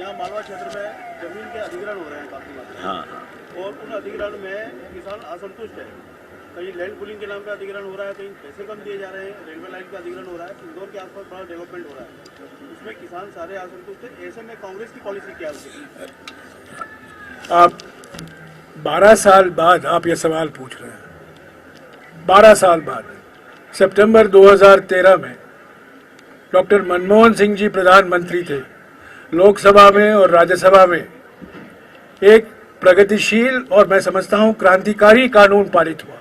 यहाँ मालवा क्षेत्र में जमीन के अधिग्रहण हो रहे हैं काफी मात्रा में। हाँ। और उन अधिग्रहण में किसान असंतुष्ट है। कहीं लैंड पुलिंग के नाम पे अधिग्रहण हो रहा है, कहीं पैसे कम दिए जा रहे हैं, रेलवे लाइन का अधिग्रहण हो रहा है, इंदौर के आसपास बड़ा डेवलपमेंट हो रहा है, उसमें किसान सारे असंतुष्ट है। ऐसे में कांग्रेस की पॉलिसी क्या है? आप 12 साल बाद आप ये सवाल पूछ रहे हैं। 12 साल बाद सितंबर 2013 में डॉक्टर मनमोहन सिंह जी प्रधानमंत्री थे। लोकसभा में और राज्यसभा में एक प्रगतिशील और मैं समझता हूं क्रांतिकारी कानून पारित हुआ,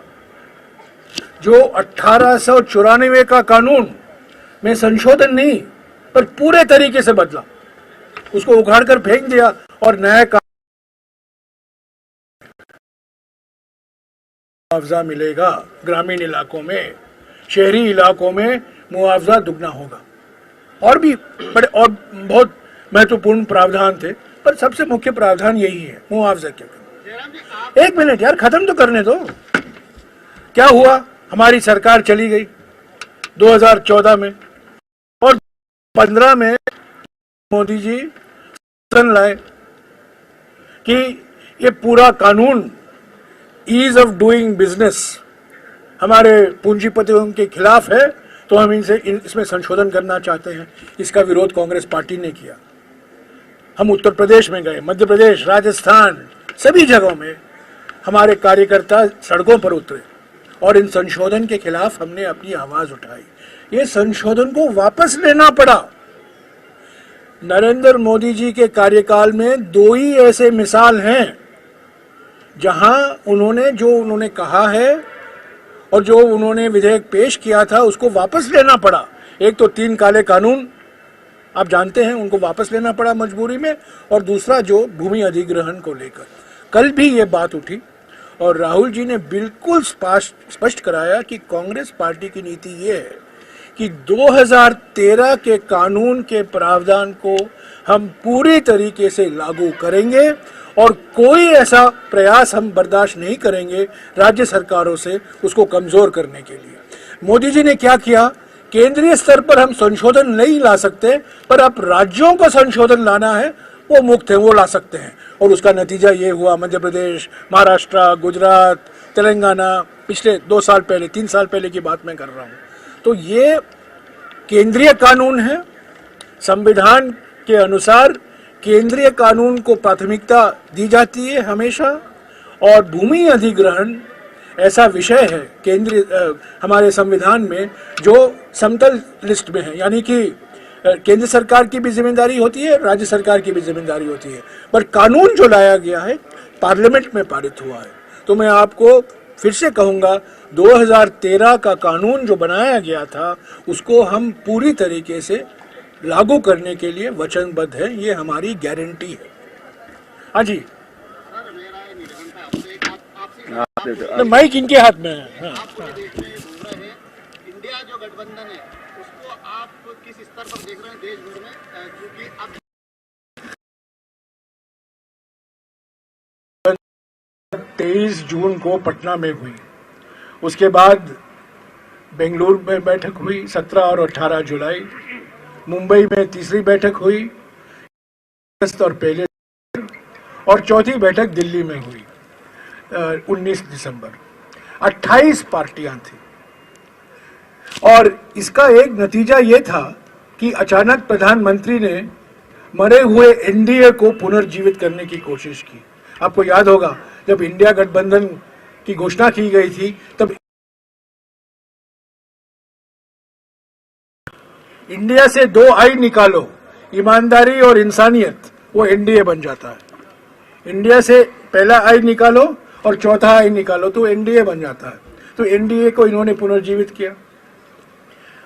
जो 1894 का कानून में संशोधन नहीं पर पूरे तरीके से बदला, उसको उखाड़ कर फेंक दिया और नया मुआवजा मिलेगा। ग्रामीण इलाकों में, शहरी इलाकों में मुआवजा दुगना होगा। और भी बड़े और बहुत महत्वपूर्ण प्रावधान थे, पर सबसे मुख्य प्रावधान यही है, मुआवजा के। एक मिनट यार, खत्म तो करने दो। क्या हुआ? हमारी सरकार चली गई 2014 में और 15 में मोदी जी लाए कि ये पूरा कानून ईज ऑफ डूइंग बिजनेस हमारे पूंजीपतियों के खिलाफ है, तो हम इसमें संशोधन करना चाहते हैं। इसका विरोध कांग्रेस पार्टी ने किया। हम उत्तर प्रदेश में गए, मध्य प्रदेश, राजस्थान, सभी जगहों में हमारे कार्यकर्ता सड़कों पर उतरे और इन संशोधन के खिलाफ हमने अपनी आवाज उठाई। ये संशोधन को वापस लेना पड़ा। नरेंद्र मोदी जी के कार्यकाल में 2 ही ऐसे मिसाल हैं जहां उन्होंने कहा है और जो उन्होंने विधेयक पेश किया था उसको वापस लेना पड़ा। एक तो 3 काले कानून आप जानते हैं, उनको वापस लेना पड़ा मजबूरी में, और दूसरा जो भूमि अधिग्रहण को लेकर कल भी ये बात उठी और राहुल जी ने बिल्कुल स्पष्ट कराया कि कांग्रेस पार्टी की नीति ये है कि 2013 के कानून के प्रावधान को हम पूरी तरीके से लागू करेंगे और कोई ऐसा प्रयास हम बर्दाश्त नहीं करेंगे राज्य सरकारों से उसको कमजोर करने के लिए। मोदी जी ने क्या किया? केंद्रीय स्तर पर हम संशोधन नहीं ला सकते, पर अब राज्यों को संशोधन लाना है, वो मुक्त है, वो ला सकते हैं। और उसका नतीजा ये हुआ, मध्य प्रदेश, महाराष्ट्र, गुजरात, तेलंगाना, पिछले 2 साल पहले, 3 साल पहले की बात मैं कर रहा हूँ। तो ये केंद्रीय कानून है। संविधान के अनुसार केंद्रीय कानून को प्राथमिकता दी जाती है हमेशा, और भूमि अधिग्रहण ऐसा विषय है केंद्रीय हमारे संविधान में जो समतल लिस्ट में है, यानी कि केंद्र सरकार की भी जिम्मेदारी होती है, राज्य सरकार की भी जिम्मेदारी होती है, पर कानून जो लाया गया है पार्लियामेंट में पारित हुआ है। तो मैं आपको फिर से कहूंगा, 2013 का कानून जो बनाया गया था उसको हम पूरी तरीके से लागू करने के लिए वचनबद्ध है, ये हमारी गारंटी है। हाँ जी, तो माइक इनके हाथ में है। हाँ। इंडिया जो गठबंधन है उसको आप किस स्तर पर देख रहे हैं देश भर में, क्योंकि अब 23 जून को पटना में हुई, उसके बाद बेंगलुरु में बैठक हुई 17 और 18 जुलाई, मुंबई में तीसरी बैठक हुई और पहले, और चौथी बैठक दिल्ली में हुई 19 दिसंबर। 28 पार्टियां थी और इसका एक नतीजा ये था कि अचानक प्रधानमंत्री ने मरे हुए एनडीए को पुनर्जीवित करने की कोशिश की। आपको याद होगा जब इंडिया गठबंधन की घोषणा की गई थी तब इंडिया से 2 आई निकालो, ईमानदारी और इंसानियत, वो एनडीए बन जाता है। इंडिया से पहला आई निकालो और चौथा आई निकालो तो एनडीए बन जाता है। तो एनडीए को इन्होंने पुनर्जीवित किया।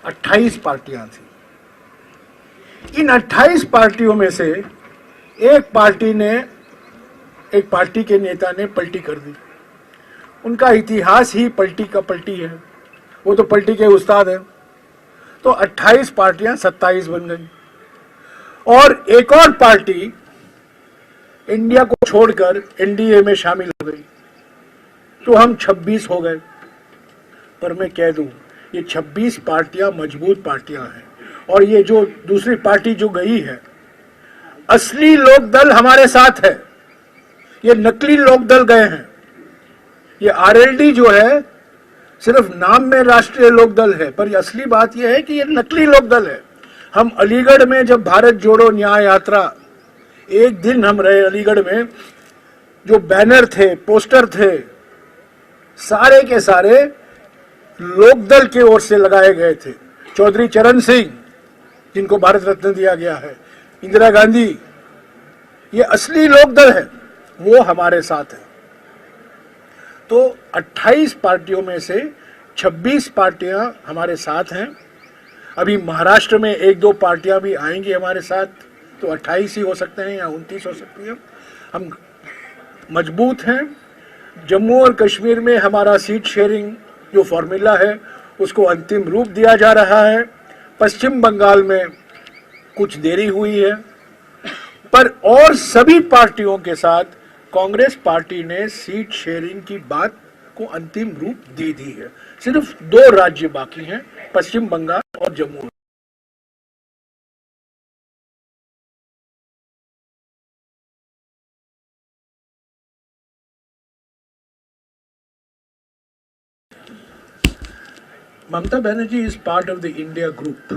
28 पार्टियां थी। इन 28 पार्टियों में से एक पार्टी के नेता ने पलटी कर दी। उनका इतिहास ही पलटी का पलटी है, वो तो पलटी के उस्ताद हैं। तो 28 पार्टियां 27 बन गई और एक और पार्टी इंडिया को छोड़कर एनडीए में शामिल हो गई, तो हम 26 हो गए। पर मैं कह दूं, ये 26 पार्टियां मजबूत पार्टियां हैं और ये जो दूसरी पार्टी जो गई है असली लोकदल हमारे साथ है, ये नकली लोकदल गए हैं। ये आरएलडी जो है सिर्फ नाम में राष्ट्रीय लोकदल है, पर असली बात यह है कि ये नकली लोकदल है। हम अलीगढ़ में जब भारत जोड़ो न्याय यात्रा, एक दिन हम रहे अलीगढ़ में, जो बैनर थे, पोस्टर थे, सारे के सारे लोकदल की ओर से लगाए गए थे। चौधरी चरण सिंह, जिनको भारत रत्न दिया गया है, इंदिरा गांधी, ये असली लोकदल है, वो हमारे साथ है। तो 28 पार्टियों में से 26 पार्टियां हमारे साथ हैं। अभी महाराष्ट्र में 1-2 पार्टियां भी आएंगी हमारे साथ, तो 28 ही हो सकते हैं या 29 हो सकती है। हम मजबूत हैं। जम्मू और कश्मीर में हमारा सीट शेयरिंग जो फॉर्मूला है उसको अंतिम रूप दिया जा रहा है। पश्चिम बंगाल में कुछ देरी हुई है, पर और सभी पार्टियों के साथ कांग्रेस पार्टी ने सीट शेयरिंग की बात को अंतिम रूप दे दी है। सिर्फ 2 राज्य बाकी हैं, पश्चिम बंगाल और Jammu. Mamata Banerjee is part of the India group.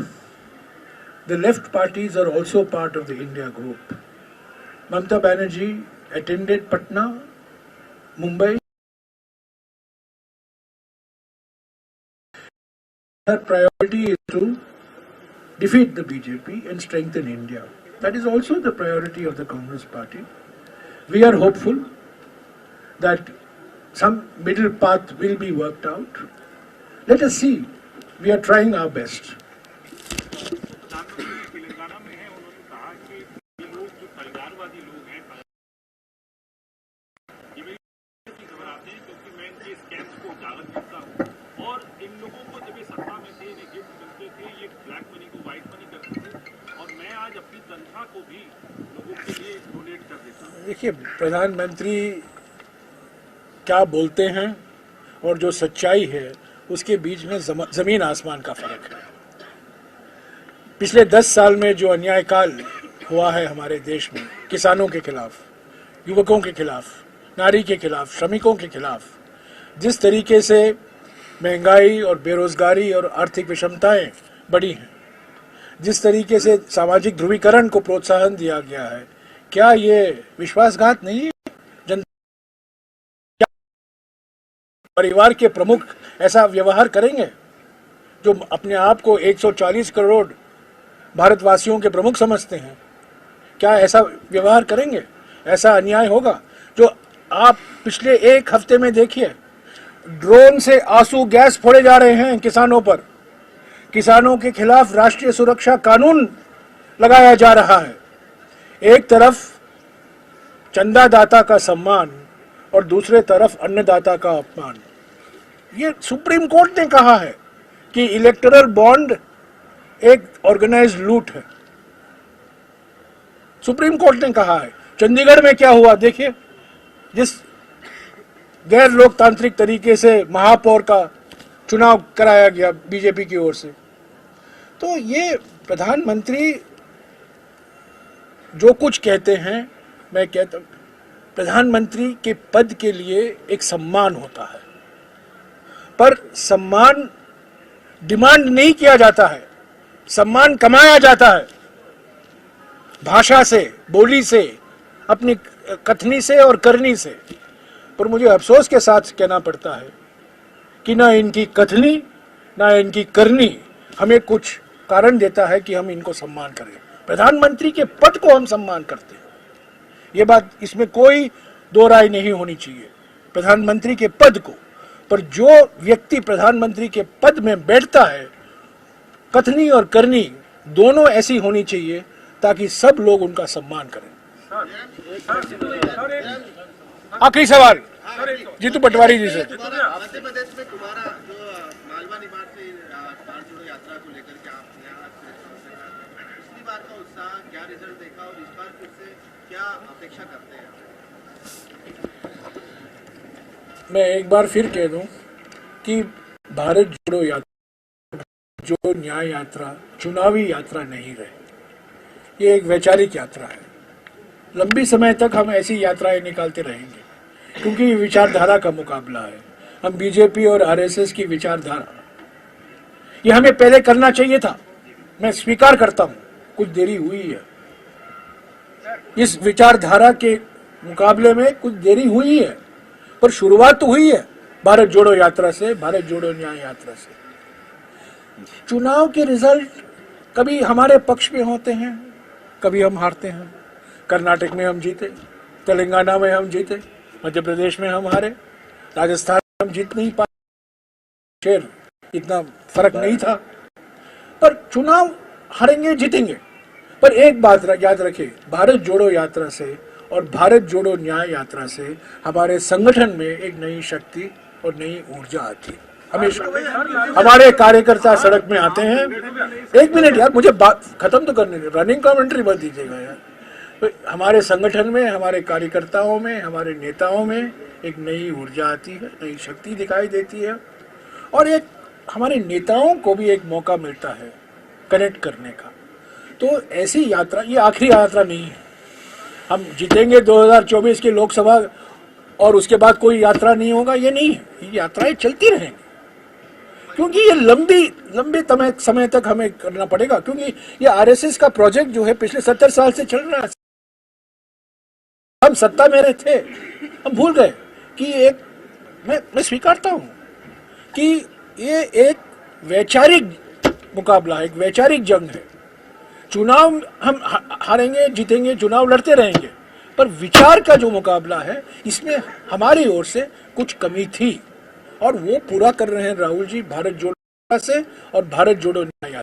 The left parties are also part of the India group. Mamata Banerjee attended Patna, Mumbai. Her priority is to defeat the BJP and strengthen India. That is also the priority of the Congress party. We are hopeful that some middle path will be worked out. Let us see. We are trying our best. Telangana में है, उन्होंने कहा कि ये लोग जो परिवारवादी लोग हैं, ये मेरी घबराते हैं क्योंकि मैं इनके स्कैम्स को उजागर करता हूँ। और इन लोगों को जब ये सत्ता में थे, इन्हें गिफ्ट मिलते थे, ये ब्लैक मनी को व्हाइट मनी करते थे, और मैं आज अपनी तनख्वाह को भी लोगों के लिए डोनेट कर देता हूँ। देखिए, प्रधानमंत्री क्या बोलते हैं और जो सच्चाई है उसके बीच में जमीन आसमान का फर्क है। पिछले 10 साल में जो अन्यायकाल हुआ है हमारे देश में, किसानों के खिलाफ, युवकों के खिलाफ, नारी के खिलाफ, श्रमिकों के खिलाफ, जिस तरीके से महंगाई और बेरोजगारी और आर्थिक विषमताएं बढ़ी हैं, जिस तरीके से सामाजिक ध्रुवीकरण को प्रोत्साहन दिया गया है, क्या ये विश्वासघात नहीं है? परिवार के प्रमुख ऐसा व्यवहार करेंगे जो अपने आप को 140 करोड़ भारतवासियों के प्रमुख समझते हैं? क्या ऐसा व्यवहार करेंगे? ऐसा अन्याय होगा? जो आप पिछले 1 हफ्ते में देखिए, ड्रोन से आंसू गैस फोड़े जा रहे हैं किसानों पर। किसानों के खिलाफ राष्ट्रीय सुरक्षा कानून लगाया जा रहा है। एक तरफ चंदादाता का सम्मान और दूसरे तरफ अन्नदाता का अपमान। ये सुप्रीम कोर्ट ने कहा है कि इलेक्टोरल बॉन्ड एक ऑर्गेनाइज्ड लूट है। सुप्रीम कोर्ट ने कहा है। चंडीगढ़ में क्या हुआ देखिए, जिस गैर लोकतांत्रिक तरीके से महापौर का चुनाव कराया गया बीजेपी की ओर से। तो ये प्रधानमंत्री जो कुछ कहते हैं, मैं कहता हूं, प्रधानमंत्री के पद के लिए एक सम्मान होता है, पर सम्मान डिमांड नहीं किया जाता है, सम्मान कमाया जाता है भाषा से, बोली से, अपनी कथनी से और करनी से। पर मुझे अफसोस के साथ कहना पड़ता है कि ना इनकी कथनी ना इनकी करनी हमें कुछ कारण देता है कि हम इनको सम्मान करें। प्रधानमंत्री के पद को हम सम्मान करते हैं, ये बात, इसमें कोई दो राय नहीं होनी चाहिए। प्रधानमंत्री के पद को, पर जो व्यक्ति प्रधानमंत्री के पद में बैठता है, कथनी और करनी दोनों ऐसी होनी चाहिए ताकि सब लोग उनका सम्मान करें। आखिरी सवाल जीतू पटवारी जी से। मध्य प्रदेश में तुम्हारा जो मालवा निवास से तार जोड़ो यात्रा को लेकर के आप यहाँ पिछली बार का उत्साह, क्या रिजल्ट देखा और इस बार फिर से क्या अपेक्षा करते हैं? मैं एक बार फिर कह दूं कि भारत जोड़ो यात्रा जो न्याय यात्रा, चुनावी यात्रा नहीं रही, ये एक वैचारिक यात्रा है। लंबी समय तक हम ऐसी यात्राएं निकालते रहेंगे, क्योंकि ये विचारधारा का मुकाबला है। हम बीजेपी और आरएसएस की विचारधारा, ये हमें पहले करना चाहिए था। मैं स्वीकार करता हूं कुछ देरी हुई है, इस विचारधारा के मुकाबले में कुछ देरी हुई है, पर शुरुआत तो हुई है भारत जोड़ो यात्रा से, भारत जोड़ो न्याय यात्रा से। चुनाव के रिजल्ट कभी हमारे पक्ष में होते हैं, कभी हम हारते हैं। कर्नाटक में हम जीते, तेलंगाना में हम जीते, मध्य प्रदेश में हम हारे, राजस्थान में हम जीत नहीं पाए, शेर इतना फर्क नहीं था। पर चुनाव हारेंगे जीतेंगे। पर एक बात याद रखिए, भारत जोड़ो यात्रा से और भारत जोड़ो न्याय यात्रा से हमारे संगठन में एक नई शक्ति और नई ऊर्जा आती है। हमेशा हमारे कार्यकर्ता सड़क में आते हैं। एक मिनट यार, मुझे बात खत्म तो करने दे, रनिंग कमेंट्री मत दीजिएगा यार। तो हमारे संगठन में, हमारे कार्यकर्ताओं में, हमारे नेताओं में एक नई ऊर्जा आती है, नई शक्ति दिखाई देती है, और एक हमारे नेताओं को भी एक मौका मिलता है कनेक्ट करने का। तो ऐसी यात्रा, ये आखिरी यात्रा नहीं है। हम जीतेंगे 2024 की लोकसभा और उसके बाद कोई यात्रा नहीं होगा, ये नहीं है। ये यात्राएं चलती रहेंगी, क्योंकि ये लंबे समय तक हमें करना पड़ेगा, क्योंकि ये आरएसएस का प्रोजेक्ट जो है पिछले 70 साल से चल रहा है। हम सत्ता में रहे थे, हम भूल गए कि एक, मैं स्वीकारता हूं कि ये एक वैचारिक मुकाबला है, एक वैचारिक जंग है। चुनाव हम हारेंगे जीतेंगे, चुनाव लड़ते रहेंगे, पर विचार का जो मुकाबला है इसमें हमारी ओर से कुछ कमी थी, और वो पूरा कर रहे हैं राहुल जी भारत जोड़ो से और भारत जोड़ो न्याय।